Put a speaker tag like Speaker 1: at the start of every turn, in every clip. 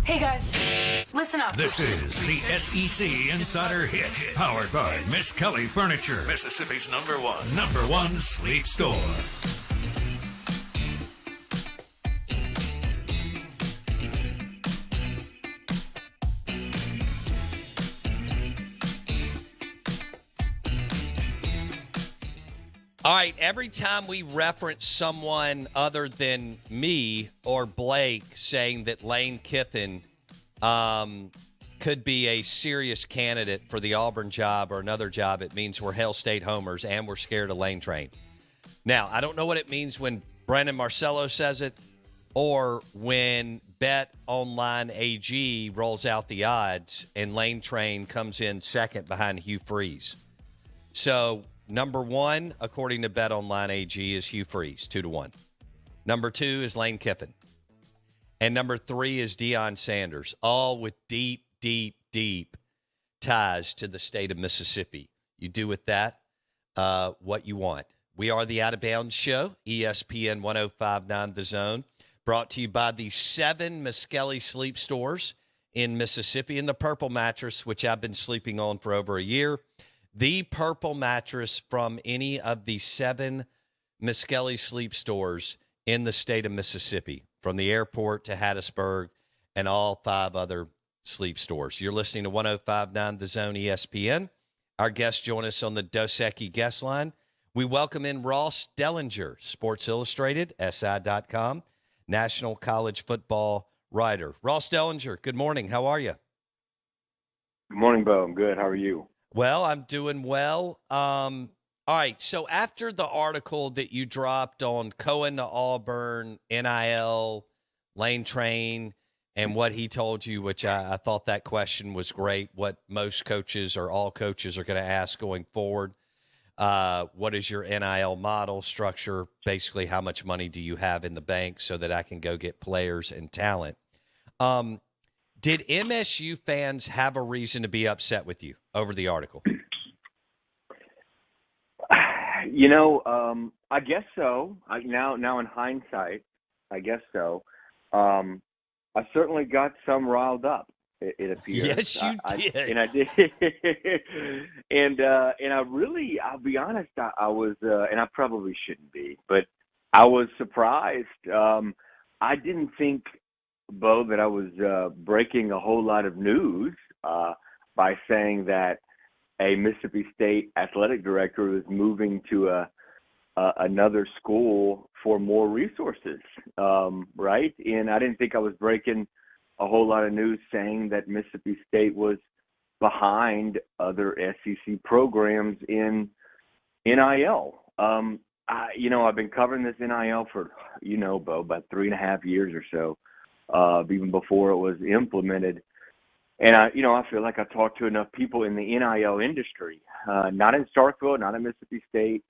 Speaker 1: Hey guys, listen up.
Speaker 2: This is the SEC Insider Hit, powered by Miss Kelly Furniture, Mississippi's number one sleep store.
Speaker 3: All right, every time we reference someone other than me or Blake saying that Lane Kiffin could be a serious candidate for the Auburn job or another job, it means we're Hail State homers and we're scared of Lane Train. Now, I don't know what it means when Brennan Marcello says it or when Bet Online AG rolls out the odds and Lane Train comes in second behind Hugh Freeze. So, number one, according to Bet Online AG, is Hugh Freeze, 2-1. Number two is Lane Kiffin. And number three is Deion Sanders, all with deep ties to the state of Mississippi. You do with that what you want. We are the Out of Bounds Show, ESPN 105.9 The Zone, brought to you by the 7 Miskelly Sleep Stores in Mississippi and the Purple Mattress, which I've been sleeping on for over a year. The Purple Mattress from any of the 7 Miskelly Sleep Stores in the state of Mississippi, from the airport to Hattiesburg and all 5 other sleep stores. You're listening to 105.9 The Zone ESPN. Our guests join us on the Dos Equis guest line. We welcome in Ross Dellenger, Sports Illustrated, SI.com, National College Football writer. Ross Dellenger, good morning. How are you?
Speaker 4: Good morning, Bo. I'm good. How are you?
Speaker 3: Well, I'm doing well. All right, so after the article that you dropped on Cohen to Auburn, NIL, Lane Train, and what he told you, which I thought that question was great, what most coaches or all coaches are going to ask going forward. What is your NIL model structure? Basically, how much money do you have in the bank so that I can go get players and talent? Did MSU fans have a reason to be upset with you over the article?
Speaker 4: I guess so. Now in hindsight, I guess so. I certainly got some riled up. It appears.
Speaker 3: Yes, you did.
Speaker 4: I did. and I really, I'll be honest, I was, and I probably shouldn't be, but I was surprised. I didn't think, Bo, that I was breaking a whole lot of news by saying that a Mississippi State athletic director was moving to another school for more resources, right? And I didn't think I was breaking a whole lot of news saying that Mississippi State was behind other SEC programs in NIL. I've been covering this NIL for, Bo, about 3.5 years or so. Even before it was implemented. And I feel like I talked to enough people in the NIL industry, not in Starkville, not at Mississippi State,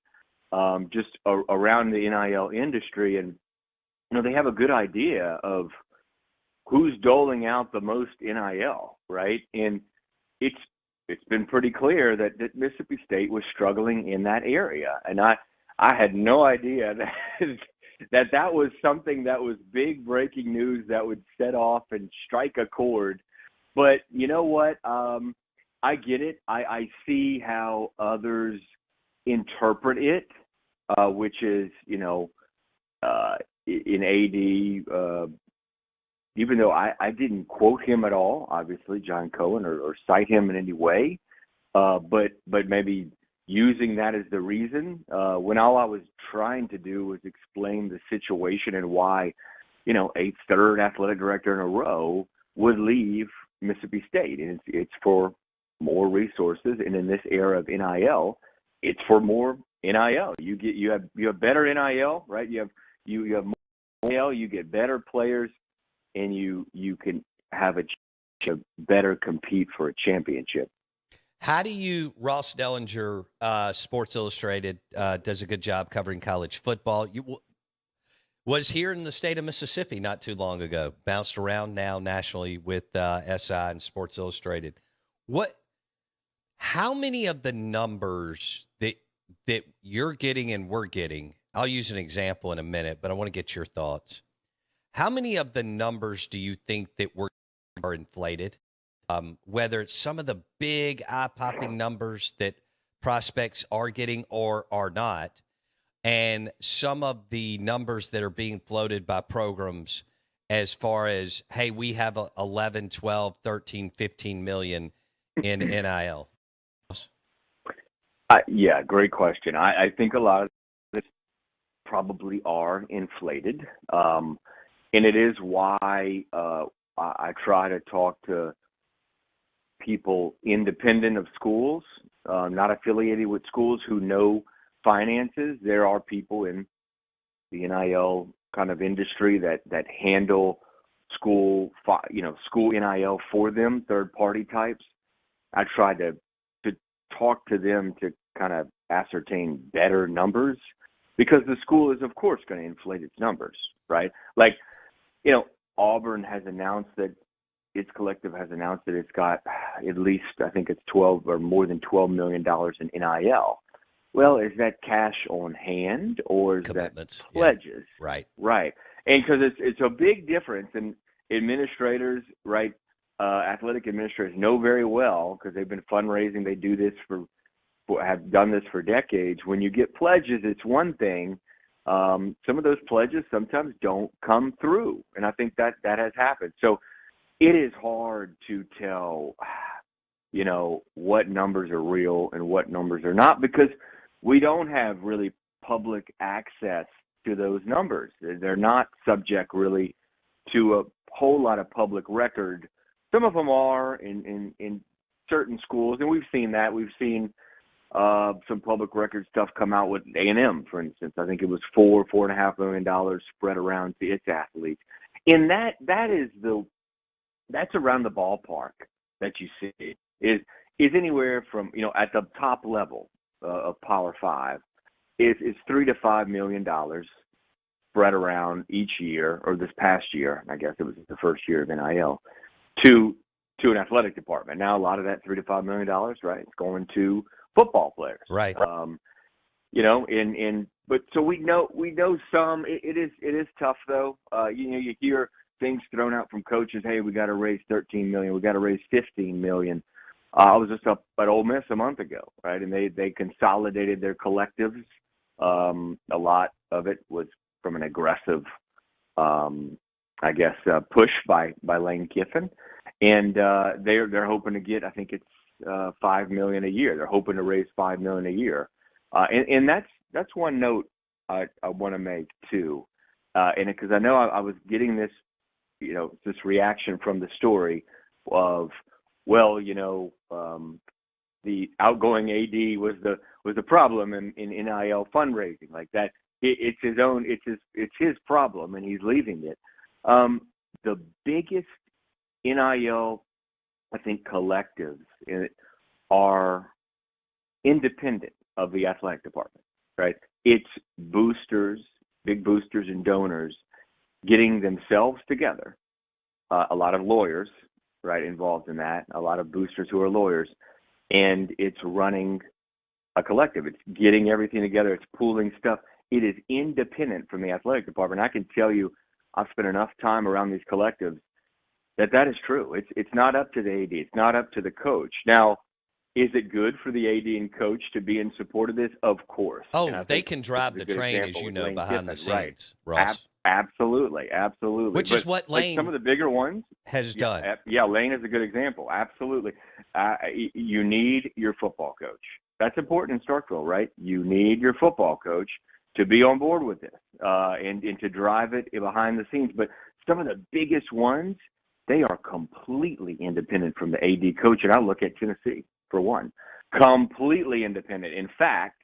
Speaker 4: just around the NIL industry. And, they have a good idea of who's doling out the most NIL, right? And it's been pretty clear that Mississippi State was struggling in that area. And I had no idea that was something that was big breaking news that would set off and strike a chord. But you know what? I get it. I see how others interpret it, which is, in AD, even though I didn't quote him at all, obviously, John Cohen, or cite him in any way, but maybe using that as the reason, when all I was trying to do was explain the situation and why, a third athletic director in a row would leave Mississippi State. And it's for more resources. And in this era of NIL, it's for more NIL. You have better NIL, right? You have more NIL, you get better players, and you can have a better compete for a championship.
Speaker 3: How do you, Ross Dellenger, Sports Illustrated, does a good job covering college football. You was here in the state of Mississippi not too long ago, bounced around now nationally with SI and Sports Illustrated. How many of the numbers that you're getting and we're getting, I'll use an example in a minute, but I want to get your thoughts. How many of the numbers do you think that we're are inflated. Whether it's some of the big eye-popping numbers that prospects are getting or are not, and some of the numbers that are being floated by programs as far as, hey, we have 11, 12, 13, 15 million in NIL.
Speaker 4: Yeah, great question. I think a lot of this probably are inflated. And it is why I try to talk to people independent of schools, not affiliated with schools, who know finances. There are people in the NIL kind of industry that handle school NIL for them, third party types. I try to talk to them to kind of ascertain better numbers, because the school is, of course, going to inflate its numbers, right? Like, Auburn has announced that its collective has announced that it's got at least, I think it's 12 or more than $12 million in NIL. Well, is that cash on hand, or is that pledges?
Speaker 3: Yeah.
Speaker 4: Right. And because it's a big difference, and administrators, right, athletic administrators know very well, because they've been fundraising. They do this have done this for decades. When you get pledges, it's one thing. Some of those pledges sometimes don't come through, and I think that has happened. So it is hard to tell, what numbers are real and what numbers are not, because we don't have really public access to those numbers. They're not subject really to a whole lot of public record. Some of them are in certain schools, and we've seen that. We've seen some public record stuff come out with A&M, for instance. I think it was $4.5 million spread around to its athletes. And that's around the ballpark that you see is anywhere from, at the top level of Power 5, is $3 to $5 million spread around each year, or this past year, I guess it was the first year of NIL, to an athletic department. Now, a lot of that $3 to $5 million, right, it's going to football players,
Speaker 3: right?
Speaker 4: But so we know some. It is tough though. You hear things thrown out from coaches. Hey, we got to raise 13 million. We got to raise 15 million. I was just up at Ole Miss a month ago, right? And they consolidated their collectives. A lot of it was from an aggressive, push by Lane Kiffin, and they're hoping to get, I think it's $5 million a year. They're hoping to raise $5 million a year, and that's one note I want to make too, and because I know I was getting this, this reaction from the story of, the outgoing AD was the problem in NIL fundraising, like that. It's his problem, and he's leaving it. The biggest NIL, I think, collectives are independent of the athletic department, right? It's boosters, big boosters and donors getting themselves together. A lot of lawyers, right, involved in that. A lot of boosters who are lawyers, and it's running a collective. It's getting everything together. It's pooling stuff. It is independent from the athletic department. I can tell you, I've spent enough time around these collectives that is true. It's not up to the AD. It's not up to the coach. Now, is it good for the AD and coach to be in support of this? Of course.
Speaker 3: Oh, they can drive the train, as you know, behind the scenes, Ross.
Speaker 4: Absolutely.
Speaker 3: Which is what Lane,
Speaker 4: some of the bigger ones,
Speaker 3: has done.
Speaker 4: Yeah, Lane is a good example. Absolutely. You need your football coach. That's important in Starkville, right? You need your football coach to be on board with this and to drive it behind the scenes. But some of the biggest ones, they are completely independent from the AD coach. And I look at Tennessee, for one, completely independent. In fact,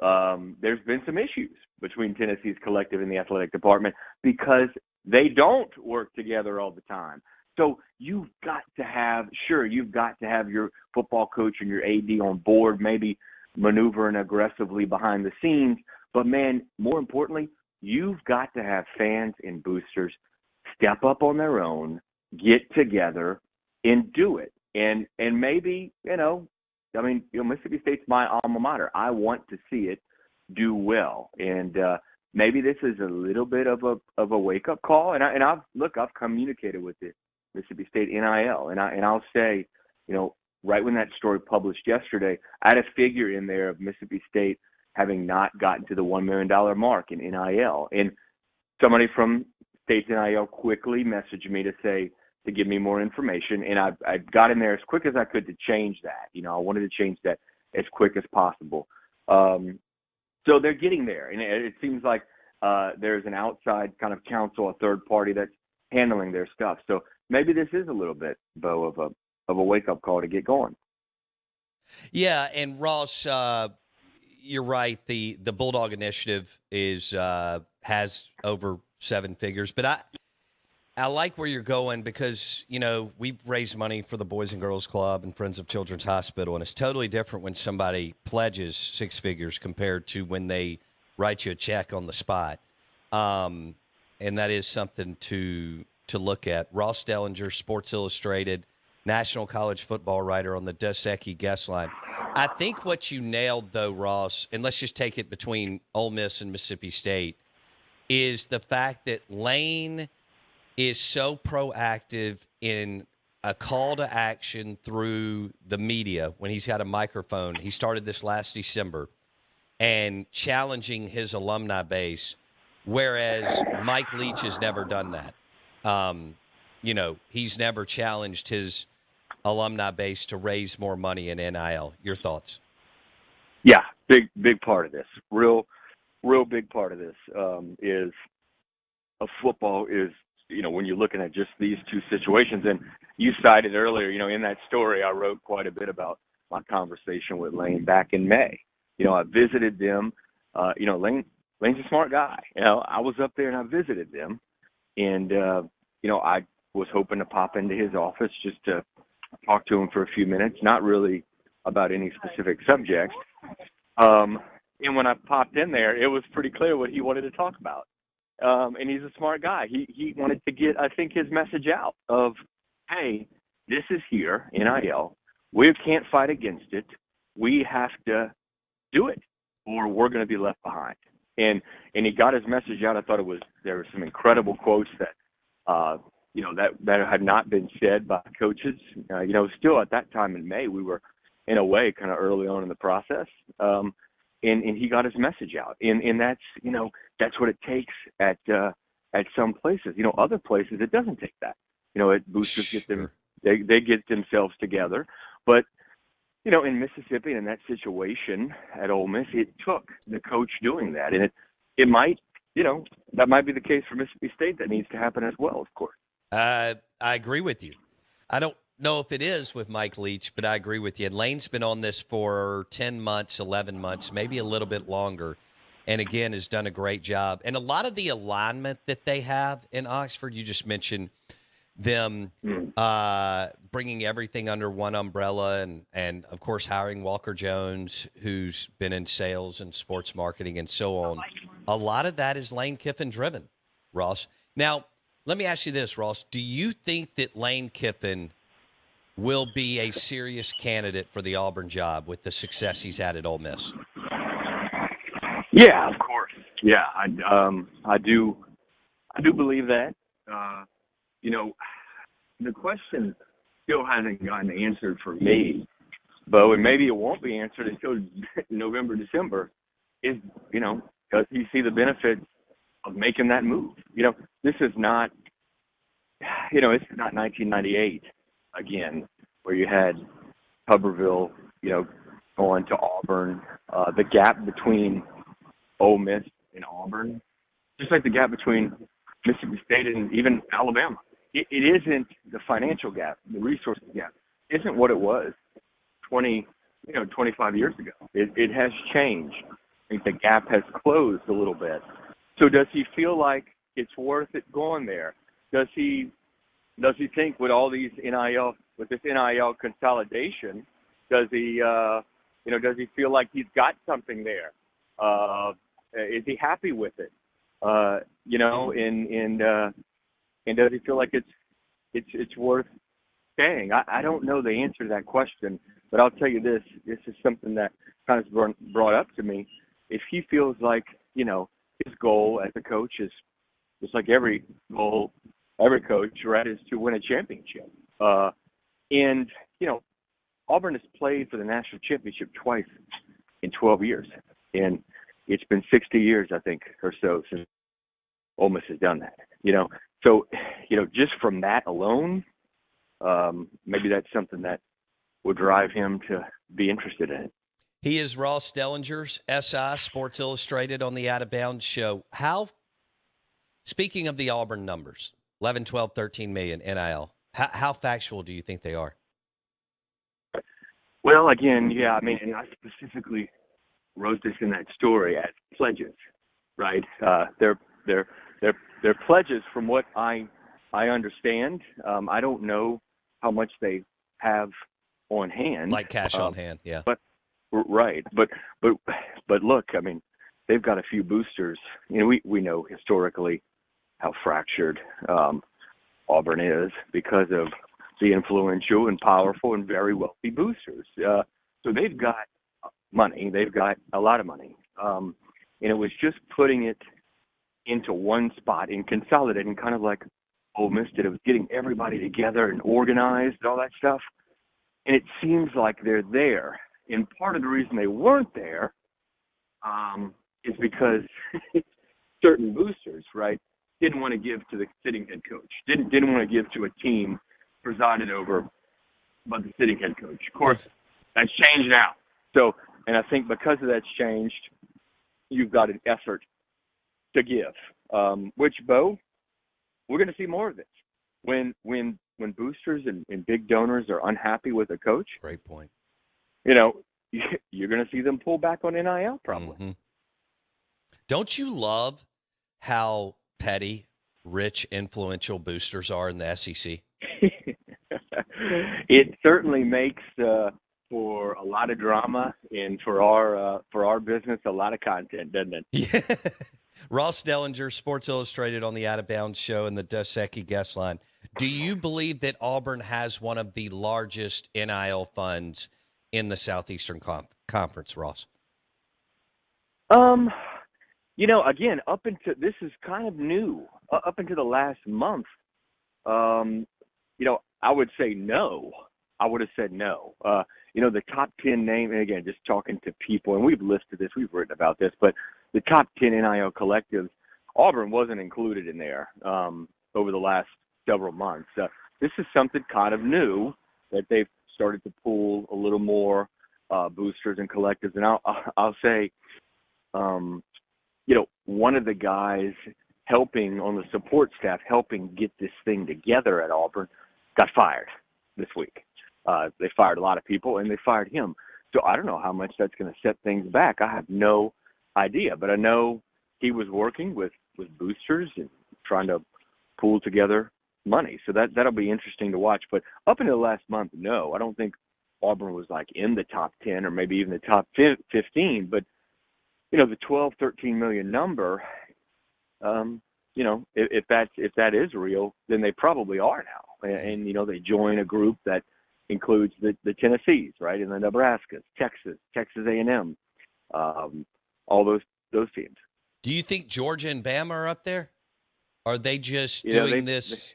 Speaker 4: there's been some issues between Tennessee's collective and the athletic department because they don't work together all the time. So you've got to have your football coach and your AD on board, maybe maneuvering aggressively behind the scenes. But, man, more importantly, you've got to have fans and boosters step up on their own, get together, and do it. And maybe, Mississippi State's my alma mater. I want to see it do well. And maybe this is a little bit of a wake-up call. And I've communicated with Mississippi State NIL, and I'll say, right when that story published yesterday, I had a figure in there of Mississippi State having not gotten to the $1 million mark in NIL, and somebody from State's NIL quickly messaged me to give me more information, and I got in there as quick as I could to change that. I wanted to change that as quick as possible. So they're getting there, and it seems like there's an outside kind of counsel, a third party that's handling their stuff. So maybe this is a little bit, Bo, of a wake-up call to get going.
Speaker 3: Yeah, and Ross, you're right. The Bulldog Initiative has over 7 figures, but I like where you're going because, we've raised money for the Boys and Girls Club and Friends of Children's Hospital, and it's totally different when somebody pledges 6 figures compared to when they write you a check on the spot. And that is something to look at. Ross Dellenger, Sports Illustrated, national college football writer on the Dos Equis guest line. I think what you nailed, though, Ross, and let's just take it between Ole Miss and Mississippi State, is the fact that Lane is so proactive in a call to action through the media when he's got a microphone. He started this last December and challenging his alumni base, whereas Mike Leach has never done that. He's never challenged his alumni base to raise more money in NIL. Your thoughts?
Speaker 4: Yeah, big part of this. Real big part of this is football is, when you're looking at just these two situations. And you cited earlier, in that story, I wrote quite a bit about my conversation with Lane back in May. I visited them. Lane's a smart guy. I was up there and I visited them. And, I was hoping to pop into his office just to talk to him for a few minutes, not really about any specific subject. And when I popped in there, it was pretty clear what he wanted to talk about. And he's a smart guy. He wanted to get, I think, his message out of, hey, this is here, NIL. We can't fight against it. We have to do it, or we're going to be left behind. And he got his message out. I thought there were some incredible quotes that that had not been said by coaches. Still at that time in May, we were in a way kind of early on in the process. And he got his message out. And that's what it takes at some places. Other places it doesn't take that. Boosters get them, they get themselves together. But in Mississippi, in that situation at Ole Miss, it took the coach doing that. And it might, that might be the case for Mississippi State. That needs to happen as well, of course.
Speaker 3: I agree with you. I don't know if it is with Mike Leach, but I agree with you. And Lane's been on this for 10 months, 11 months, maybe a little bit longer, and, again, has done a great job. And a lot of the alignment that they have in Oxford, you just mentioned them bringing everything under one umbrella and, of course, hiring Walker Jones, who's been in sales and sports marketing and so on. A lot of that is Lane Kiffin driven, Ross. Now, let me ask you this, Ross. Do you think that Lane Kiffin will be a serious candidate for the Auburn job with the success he's had at Ole Miss?
Speaker 4: Yeah, of course. Yeah, I do believe that. The question still hasn't gotten answered for me, Bo, and maybe it won't be answered until November, December, is, does he see the benefits of making that move? This is not, it's not 1998 again, where you had Tuberville, going to Auburn. The gap between Ole Miss and Auburn, just like the gap between Mississippi State and even Alabama. It isn't the financial gap, the resources gap, isn't what it was 25 years ago. It has changed. I think the gap has closed a little bit. So does he feel like it's worth it going there? Does he think with all these with this NIL consolidation, does he feel like he's got something there? Is he happy with it? And does he feel like it's worth staying? I don't know the answer to that question, but I'll tell you this. This is something that kind of brought up to me. If he feels like, his goal as a coach is just like every goal every coach, right, is to win a championship. And, Auburn has played for the national championship twice in 12 years. And it's been 60 years, I think, or so since Ole Miss has done that. So, just from that alone, maybe that's something that would drive him to be interested in it.
Speaker 3: He is Ross Dellenger's SI, Sports Illustrated on the Out of Bounds show. Speaking of the Auburn numbers, 11, 12, 13 million NIL, how factual do you think they are?
Speaker 4: Well, again, yeah, and I specifically wrote this in that story as pledges, right? They're pledges from what I understand. I don't know how much they have on hand.
Speaker 3: Like cash on hand, yeah.
Speaker 4: But right, but look, they've got a few boosters. We know historically how fractured Auburn is because of the influential and powerful and very wealthy boosters. So they've got money. They've got a lot of money. And it was just putting it into one spot and consolidating, kind of like Ole Miss did. It was getting everybody together and organized and all that stuff. And it seems like they're there. And part of the reason they weren't there is because certain boosters, right, didn't want to give to the sitting head coach, didn't want to give to a team presided over by the sitting head coach. Of course, that's changed now. So, and I think because of that's changed, you've got an effort to give. Which, Bo, we're going to see more of this. When boosters and big donors are unhappy with a coach,
Speaker 3: great point.
Speaker 4: You're going to see them pull back on NIL probably.
Speaker 3: Mm-hmm. Don't you love how petty, rich, influential boosters are in the SEC?
Speaker 4: It certainly makes for a lot of drama and for our business a lot of content, doesn't it?
Speaker 3: Yeah. Ross Dellenger, Sports Illustrated on the Out of Bounds show and the Dos Equis guest line. Do you believe that Auburn has one of the largest NIL funds in the Southeastern Conference, Ross?
Speaker 4: Again, this is kind of new. Up until the last month, I would say no. I would have said no. The top 10 name, and again, just talking to people, and we've listed this, we've written about this, but the top 10 NIL collectives, Auburn wasn't included in there over the last several months. This is something kind of new that they've started to pull a little more boosters and collectives. And I'll say, one of the guys helping on the support staff, helping get this thing together at Auburn, got fired this week. They fired a lot of people, and they fired him. So I don't know how much that's going to set things back. I have no idea, but I know he was working with boosters and trying to pool together money. So that'll be interesting to watch. But up until the last month, no, I don't think Auburn was like in the top 10 or maybe even the top 15. But, the 12, 13 million number, if that is real, then they probably are now. And they join a group that includes the Tennessees, right, and the Nebraskas, Texas A&M, all those teams.
Speaker 3: Do you think Georgia and Bama are up there? Are they just doing this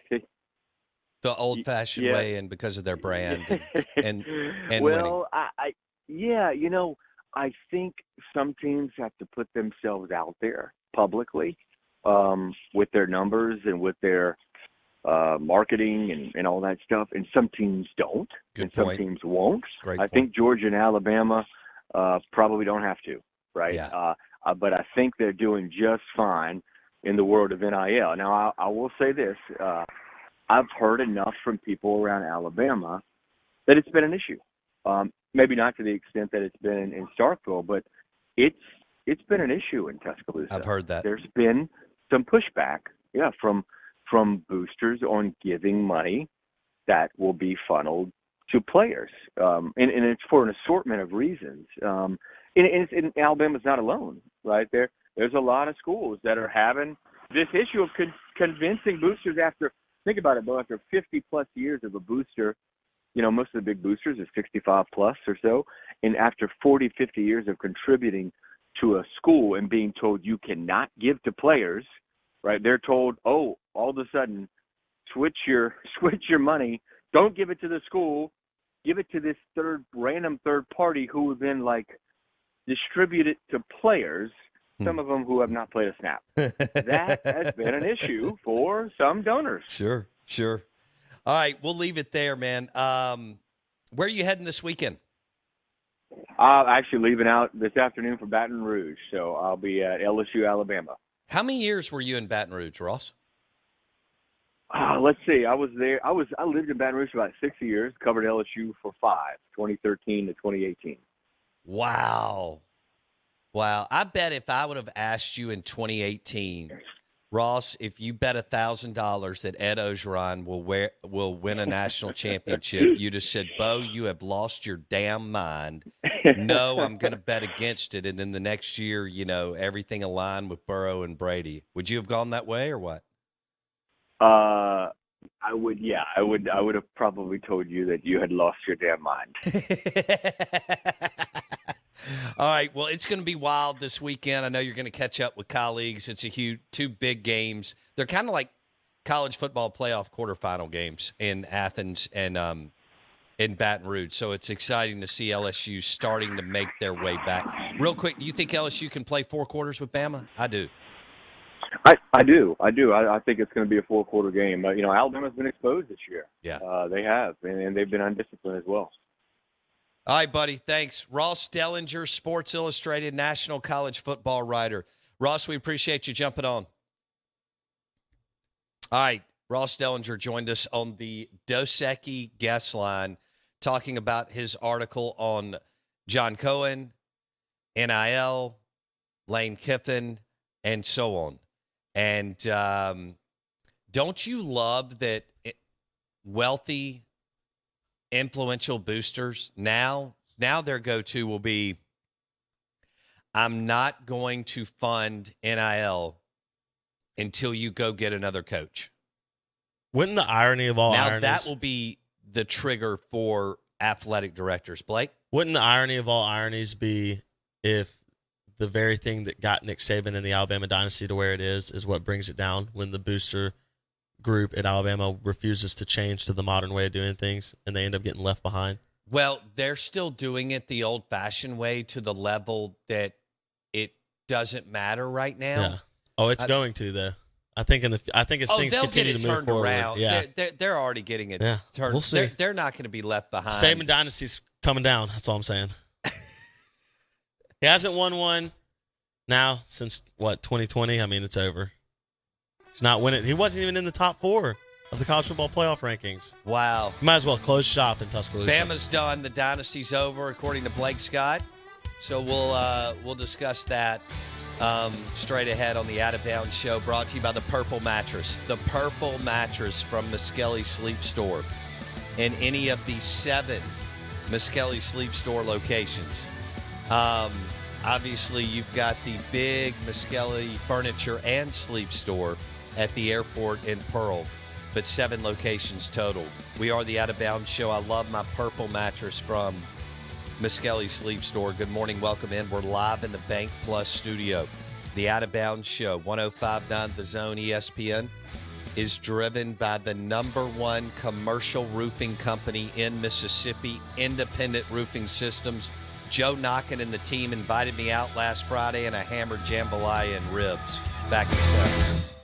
Speaker 3: the old-fashioned way and because of their brand and
Speaker 4: well,
Speaker 3: winning?
Speaker 4: I think some teams have to put themselves out there publicly with their numbers and with their marketing and all that stuff, and some teams don't, some teams won't. I think Georgia and Alabama probably don't have to, right?
Speaker 3: Yeah.
Speaker 4: But I think they're doing just fine in the world of NIL. Now, I will say this. I've heard enough from people around Alabama that it's been an issue. Maybe not to the extent that it's been in Starkville, but it's been an issue in Tuscaloosa.
Speaker 3: I've heard that.
Speaker 4: There's been some pushback, from boosters on giving money that will be funneled to players. And it's for an assortment of reasons. And Alabama's not alone, right? There's a lot of schools that are having this issue of convincing boosters after, think about it, Bo, after 50-plus years of a booster, most of the big boosters are 65-plus or so, and after 40, 50 years of contributing to a school and being told you cannot give to players, right, they're told, all of a sudden, switch your money. Don't give it to the school. Give it to this random third party who will then distribute it to players, some of them who have not played a snap. That has been an issue for some donors.
Speaker 3: Sure. All right, we'll leave it there, man. Where are you heading this weekend?
Speaker 4: I'm actually leaving out this afternoon for Baton Rouge, so I'll be at LSU, Alabama.
Speaker 3: How many years were you in Baton Rouge, Ross?
Speaker 4: Let's see. I was there. I lived in Baton Rouge for about 6 years, covered LSU for 5, 2013 to 2018.
Speaker 3: Wow. I bet if I would have asked you in 2018, Ross, if you bet $1,000 that Ed Ogeron will win a national championship, you'd have said, Bo, you have lost your damn mind. No, I'm going to bet against it. And then the next year, everything aligned with Burrow and Brady. Would you have gone that way or what?
Speaker 4: I would. Yeah, I would have probably told you that you had lost your damn mind.
Speaker 3: All right. Well, it's going to be wild this weekend. I know you're going to catch up with colleagues. It's two big games. They're kind of like college football playoff quarterfinal games in Athens and in Baton Rouge. So it's exciting to see LSU starting to make their way back. Real quick, do you think LSU can play 4 quarters with Bama? I do.
Speaker 4: I do. I think it's going to be a 4-quarter game. Alabama's been exposed this year.
Speaker 3: Yeah.
Speaker 4: They have, and they've been undisciplined as well.
Speaker 3: All right, buddy. Thanks. Ross Dellenger, Sports Illustrated national college football writer. Ross, we appreciate you jumping on. All right. Ross Dellenger joined us on the Dos Equis guest line talking about his article on John Cohen, NIL, Lane Kiffin, and so on. And don't you love that wealthy, influential boosters now their go-to will be, I'm not going to fund NIL until you go get another coach.
Speaker 5: Wouldn't the irony of all ironies...
Speaker 3: Now that will be the trigger for athletic directors. Blake?
Speaker 5: Wouldn't the irony of all ironies be if the very thing that got Nick Saban and the Alabama dynasty to where it is what brings it down, when the booster group at Alabama refuses to change to the modern way of doing things and they end up getting left behind?
Speaker 3: Well, they're still doing it the old-fashioned way to the level that it doesn't matter right now.
Speaker 5: Yeah. Oh, it's going to, though. I think as things continue to move forward.
Speaker 3: Around.
Speaker 5: Yeah.
Speaker 3: They're already getting it turned.
Speaker 5: We'll see.
Speaker 3: They're not going to be left behind.
Speaker 5: Saban dynasty's coming down. That's all I'm saying. He hasn't won one now since, 2020? I mean, it's over. He's not winning. He wasn't even in the top 4 of the college football playoff rankings.
Speaker 3: Wow.
Speaker 5: Might as well close shop in Tuscaloosa.
Speaker 3: Bama's done. The dynasty's over, according to Blake Scott. So we'll discuss that straight ahead on the Out of Bounds Show, brought to you by the Purple Mattress. The Purple Mattress from Miskelly Sleep Store in any of the 7 Miskelly Sleep Store locations. Obviously, you've got the big Miskelly Furniture and Sleep Store at the airport in Pearl, but 7 locations total. We are the Out of Bounds Show. I love my Purple Mattress from Miskelly Sleep Store. Good morning. Welcome in. We're live in the Bank Plus studio. The Out of Bounds Show, 105.9 The Zone ESPN, is driven by the #1 commercial roofing company in Mississippi, Independent Roofing Systems. Joe Knockin and the team invited me out last Friday, and I hammered jambalaya and ribs. Back in a second.